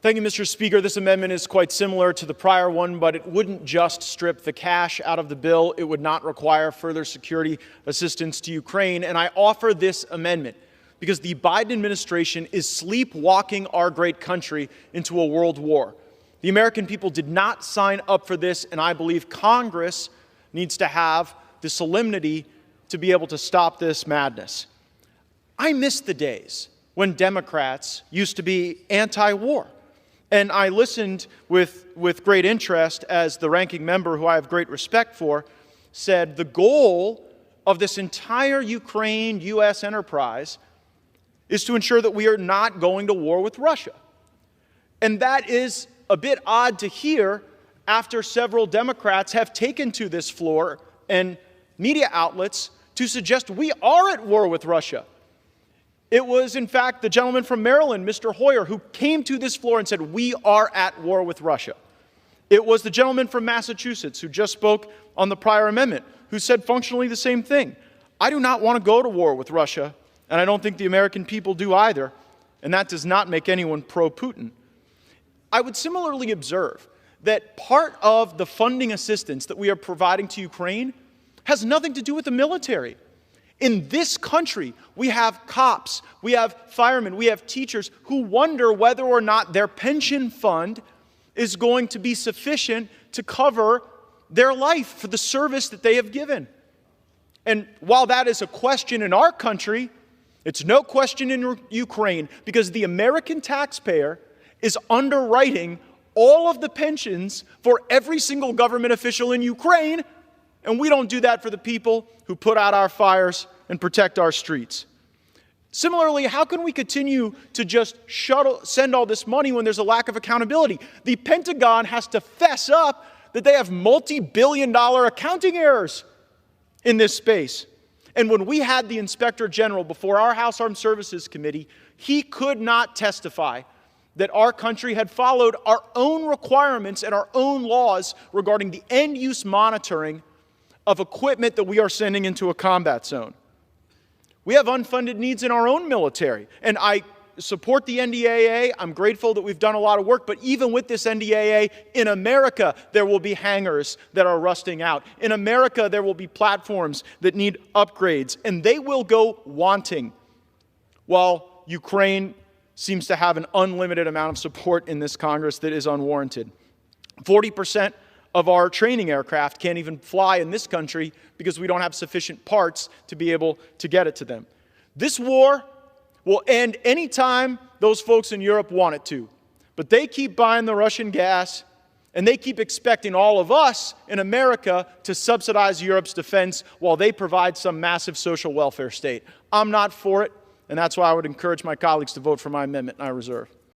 Thank you, Mr. Speaker. This amendment is quite similar to the prior one, but it wouldn't just strip the cash out of the bill. It would not require further security assistance to Ukraine. And I offer this amendment because the Biden administration is sleepwalking our great country into a world war. The American people did not sign up for this, and I believe Congress needs to have the solemnity to be able to stop this madness. I miss the days when Democrats used to be anti-war. And I listened with great interest as the ranking member, who I have great respect for, said the goal of this entire Ukraine-U.S. enterprise is to ensure that we are not going to war with Russia. And that is a bit odd to hear after several Democrats have taken to this floor and media outlets to suggest we are at war with Russia. It was, in fact, the gentleman from Maryland, Mr. Hoyer, who came to this floor and said, we are at war with Russia. It was the gentleman from Massachusetts who just spoke on the prior amendment, who said functionally the same thing. I do not want to go to war with Russia, and I don't think the American people do either, and that does not make anyone pro-Putin. I would similarly observe that part of the funding assistance that we are providing to Ukraine has nothing to do with the military. In this country, we have cops, we have firemen, we have teachers who wonder whether or not their pension fund is going to be sufficient to cover their life for the service that they have given. And while that is a question in our country, it's no question in Ukraine, because the American taxpayer is underwriting all of the pensions for every single government official in Ukraine, and we don't do that for the people who put out our fires and protect our streets. Similarly, how can we continue to just send all this money when there's a lack of accountability? The Pentagon has to fess up that they have multi-billion-dollar accounting errors in this space. And when we had the Inspector General before our House Armed Services Committee, he could not testify that our country had followed our own requirements and our own laws regarding the end-use monitoring of equipment that we are sending into a combat zone. We have unfunded needs in our own military, and I support the NDAA. I'm grateful that we've done a lot of work, but even with this NDAA, in America, there will be hangars that are rusting out. In America, there will be platforms that need upgrades, and they will go wanting, while Ukraine seems to have an unlimited amount of support in this Congress that is unwarranted. 40% of our training aircraft can't even fly in this country because we don't have sufficient parts to be able to get it to them. This war will end anytime those folks in Europe want it to. But they keep buying the Russian gas, and they keep expecting all of us in America to subsidize Europe's defense while they provide some massive social welfare state. I'm not for it, and that's why I would encourage my colleagues to vote for my amendment, and I reserve.